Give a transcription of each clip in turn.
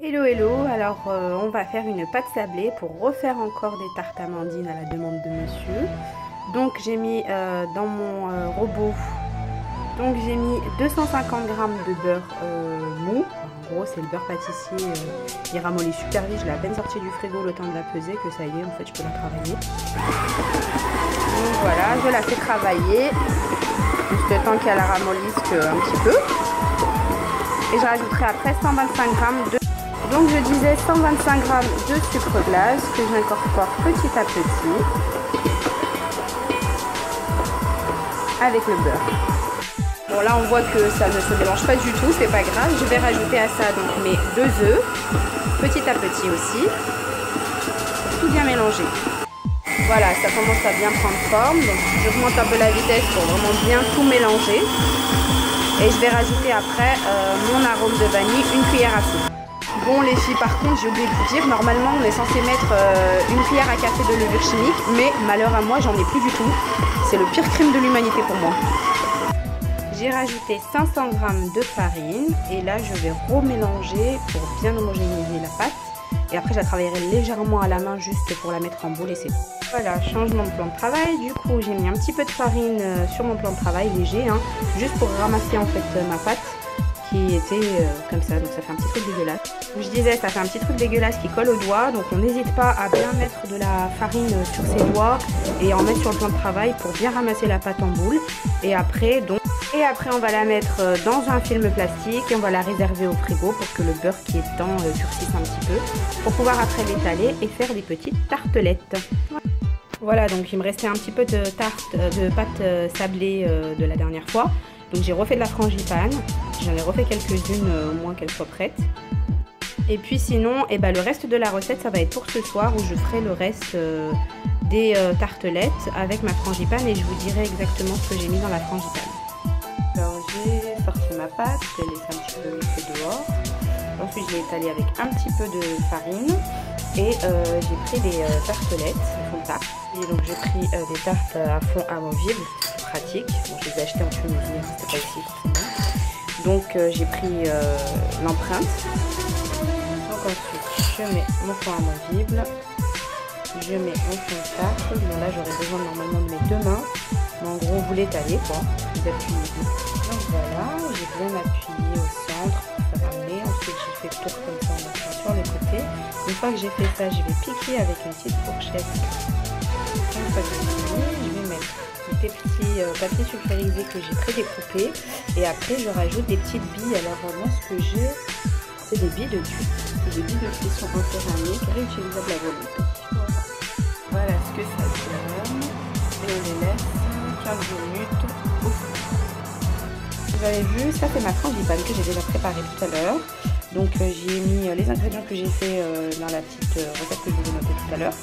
Hello hello, alors on va faire une pâte sablée pour refaire encore des tartes amandines à la demande de monsieur. Donc j'ai mis dans mon robot, donc j'ai mis 250 g de beurre mou. En gros c'est le beurre pâtissier, il ramollit super vite, je l'ai à peine sorti du frigo le temps de la peser que ça y est en fait je peux la travailler. Donc voilà, je la fais travailler, juste le temps qu'elle ramollisse un petit peu. Et je rajouterai après 125 g de... Donc je disais 125 g de sucre glace que j'incorpore petit à petit avec le beurre. Bon là on voit que ça ne se mélange pas du tout, c'est pas grave. Je vais rajouter à ça donc mes 2 œufs, petit à petit aussi, pour tout bien mélanger. Voilà, ça commence à bien prendre forme, donc j'augmente un peu la vitesse pour vraiment bien tout mélanger. Et je vais rajouter après mon arôme de vanille, une cuillère à soupe. Bon les filles, par contre j'ai oublié de vous dire, normalement on est censé mettre une cuillère à café de levure chimique, mais malheur à moi j'en ai plus du tout. C'est le pire crime de l'humanité pour moi. J'ai rajouté 500 g de farine et là je vais remélanger pour bien homogénéiser la pâte. Et après je la travaillerai légèrement à la main juste pour la mettre en boule et c'est tout. Voilà, changement de plan de travail. Du coup j'ai mis un petit peu de farine sur mon plan de travail, léger, hein, juste pour ramasser en fait ma pâte qui était comme ça, donc ça fait un petit truc dégueulasse. Comme je disais, ça fait un petit truc dégueulasse qui colle aux doigts, donc on n'hésite pas à bien mettre de la farine sur ses doigts et en mettre sur le plan de travail pour bien ramasser la pâte en boule. Et après on va la mettre dans un film plastique et on va la réserver au frigo pour que le beurre qui est dedans durcisse un petit peu, pour pouvoir après l'étaler et faire des petites tartelettes. Voilà, donc il me restait un petit peu de pâte sablée de la dernière fois. Donc j'ai refait de la frangipane, j'en ai refait quelques-unes au moins qu'elles soient prêtes. Et puis sinon, le reste de la recette, ça va être pour ce soir où je ferai le reste des tartelettes avec ma frangipane et je vous dirai exactement ce que j'ai mis dans la frangipane. Alors j'ai sorti ma pâte, je l'ai laissé un petit peu mixer dehors. Ensuite je l'ai étalée avec un petit peu de farine et j'ai pris des tartelettes, des fonds de tarte. Et donc j'ai pris des tartes à fond amovible, pratique. Bon, je les ai achetées en Tunisie, hein, c'était pas ici forcément. Donc j'ai pris l'empreinte. Donc ensuite je mets mon fond amovible, je mets mon fond de tarte. Bon là j'aurais besoin normalement de mes 2 mains, mais en gros vous l'étalez quoi, vous appuyez. Donc voilà, j'ai bien appuyé au centre pour faire ramener. Ensuite j'ai fait le tour comme ça en appuyant sur les côtés. Une fois que j'ai fait ça, je vais piquer avec une petite fourchette. Une fois que c'est fini, je vais mettre des petits papiers sulfurisés que j'ai pré-découpés et après je rajoute des petites billes. Alors moi ce que j'ai, c'est des billes de tuile. C'est des billes de cuisson en céramique réutilisables à volonté. Voilà ce que ça donne et on les laisse 15 minutes au four. Vous avez vu, ça c'est ma frangipane que j'ai déjà préparée tout à l'heure. Donc j'y ai mis les ingrédients que j'ai fait dans la petite recette que je vous ai notée tout à l'heure.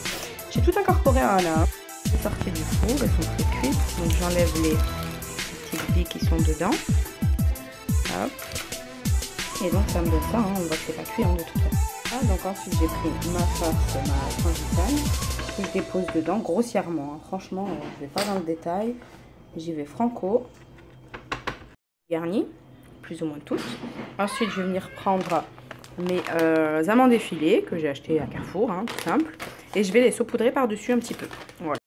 J'ai tout incorporé à un. C'est sorti du four, elles sont très cuites. Donc j'enlève les petites billes qui sont dedans. Hop. Et donc ça me donne ça, hein. On voit que c'est pas cuit hein, de toute façon. Ah, donc ensuite j'ai pris ma farce, ma frangipane, que je dépose dedans grossièrement. Hein. Franchement, je vais pas dans le détail. J'y vais franco. Garni, plus ou moins toutes. Ensuite je vais venir prendre mes amandes effilées que j'ai achetées à Carrefour, hein, tout simple. Et je vais les saupoudrer par-dessus un petit peu. Voilà.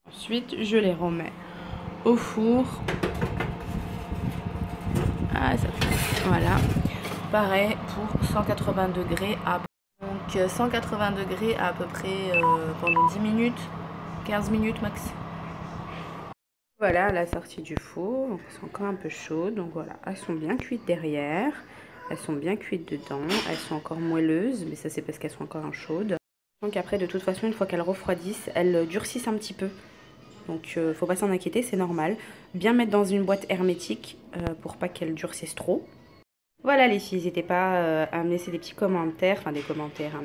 Ensuite, je les remets au four. Ah, ça fait. Voilà. Pareil pour 180 degrés à... Donc 180 degrés à peu près pendant 10 minutes, 15 minutes max. Voilà à la sortie du four, donc elles sont encore un peu chaudes, donc voilà, elles sont bien cuites derrière, elles sont bien cuites dedans, elles sont encore moelleuses, mais ça c'est parce qu'elles sont encore chaudes. Donc après de toute façon une fois qu'elles refroidissent, elles durcissent un petit peu, donc faut pas s'en inquiéter, c'est normal. Bien mettre dans une boîte hermétique pour pas qu'elles durcissent trop. Voilà les filles, n'hésitez pas à me laisser des petits commentaires, enfin des commentaires, à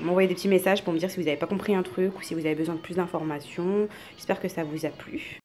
m'envoyer des petits messages pour me dire si vous n'avez pas compris un truc ou si vous avez besoin de plus d'informations. J'espère que ça vous a plu.